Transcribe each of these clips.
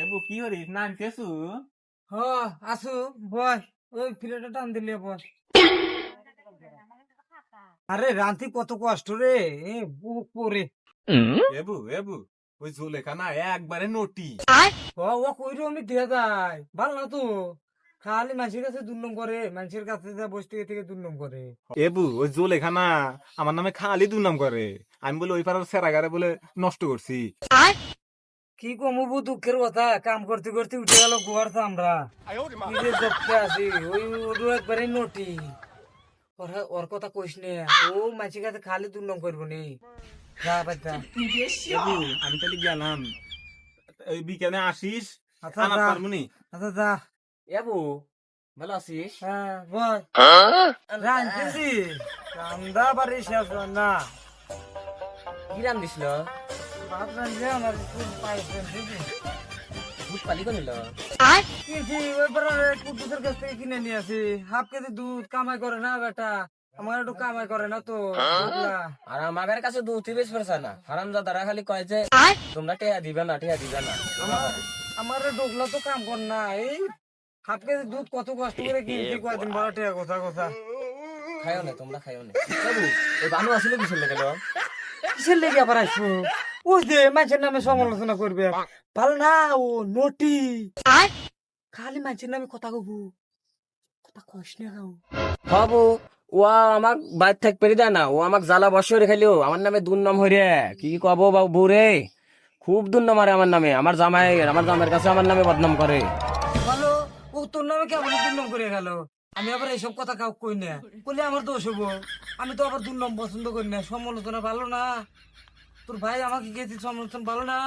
এবু কি হরিস না আনতেছু? হ আসু বস ওই ফিলেটা টান দিলে বস। আরে রান্তি কত কষ্ট রে বুক পরে। এবু এবু ওই জুলেখা না একবারে নটি। ও কইরো আমি দিয়ে যায় ভালো না তো, খালি মানুষের কাছে দুর্নম করে, মানুষের কাছে যা বসে থেকে দুর্নম করে। এবু ওই জুলেখা না আমার নামে খালি দুর্নাম করে। আমি বলে ওই পাড়ার সেরাগারে বলে নষ্ট করছি। কি কমবো দুঃখের কথা, কাম করতে করতে উঠে গেল গোয়ার আমরা কি যে জপকে আছি। ওই ওর একবারে নটি, ওর কথা কইস নে। ও মানুষের কাছে খালি দুর্নম করবো নি। যা বাচ্চা। এবু আমি তাহলে গেলাম, ওই বিকেলে আসিস। আচ্ছা আনাপ যা, পারমুনি? আচ্ছা যা। এবু ভালো আছিস? হ্যাঁ বল। রাঁধতেছি, রান্দা বাড়ি শেষ হয় না। কি রান দিছিল? ভাত রাঁধলে আমার একটু পায়েস রাঁধতেছি। দুধ পালি কোন নিল? কিনছি ওই পাড়ার কুদ্দুসের কাছ থেকে কিনে নিয়ে আসি। হাফ কেজি দুধ কামাই করে না বেটা, আমার একটু কামাই করে না তো দুধলা। আর আমাদের কাছে দুধ বেশ পড়ছে না, হারাম দাদারা খালি কয় যে তোমরা টেয়া দিবে না, টেয়া দিবে না। আমার আমার ডোকলা তো কাম কর না। এই হাফ কেজি দুধ কত কষ্ট করে কিনছি, কয়দিন বড় টেয়া কথা কথা। খাইও না, তোমরা খাইও না। এবু এই বানু আসলে কিসের লেগে গেল? কিসের লেগে আবার আসবো? ওই যে মানুষের নামে সমালোচনা করবে, ভালো না ও নটি, খালি মানুষের নামে কথা কব, কথা কস না খাও। হবু ও আমাক বাইর থাক পেরি দেয় না, ও আমাক জ্বালা বসে রেখাইলো আমার নামে দুর্নাম হইরে। কি কব বাবু রে, খুব দুর্নাম আরে আমার নামে। আমার জামাইয়ের কাছে আমার নামে বদনাম করে। ভালো, ও তোর নামে কেমন দুর্নাম করে গেল? আমি আবার এইসব কথা কাউ কই না, বলে আমার দোষ হবো। আমি তো আবার দুর্নাম পছন্দ করি না, সমালোচনা ভালো না। তোর ভাই আমাকে গেছি সমালোচনা ভালো না।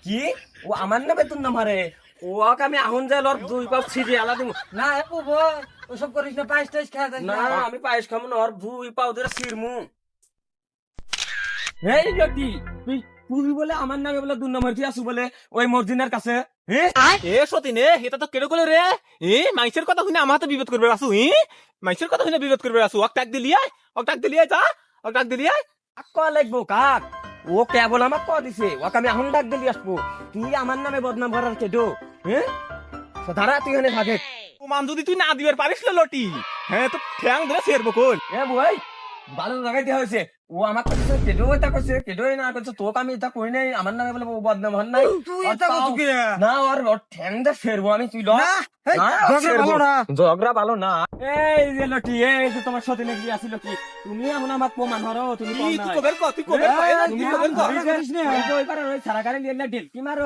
কি ও আমার নামে দুর্নাম হারে? ওকে আমি আহুন যাই ওর দুই পাপ ছিড়ে আলা দিব। না আপু বল, ওসব করিস না, পায়েস টাইস খাওয়া যাস না না। আমি পায়েস খাবো না, ওর দুই পাও ধরে ছিড়মু। এই লটি তুই তুই বলে আমার নামে বলে দুর্নাম হইতে আসু বলে ওই মর্জিনার কাছে। এ সতীন, এটা তো কেড়ে গেলে রে। মাইসের কথা শুনে আমার হাতে বিরোধ করবে আসু। মাইসের কথা শুনে বিরোধ করবে আসু। অক টাক দিলিয়ে যা, অক টাক দিলিয়ে। ক লাগবো কাক? ও কেবল আমাক ক দিছে, ওকে আমি আহুন ডাক দিলি আসবো। তুই আমার নামে বদনাম করার কেডো? দাঁড়া তুই এখানে থাকে। প্রমাণ যদি তুই না দিবার পারিস লটি, হ্যাঁ তো ঠ্যাং ধরে ফেরবো কোন। এ বই ভালো লাগাইতে হয়েছে। ও আমাক কইছে কেডো এটা কইছে, কেডো না কইছে, তোকে আমি এটা কই নাই, আমার নামে বলে বদনাম হন নাই। তুই এটা কত কি? না ওর ঠ্যাং দে ফেরবো আমি, তুই ল। না, এই, না, ঝগড়া ফেরবো। ভালো না। ঝগড়া ভালো না। এই যে লটি, এই যে তোমার সাথে লেগে আসিল কি? তুমি এমন আমাক প্রমাণ হরো, তুমি কম তুই নাই। কবের ক, তুই কবের ক, তুই কবের ক। করিস না। ওই পারে ওই সারা গাড়ি লিয়ে ডেল কি মারো?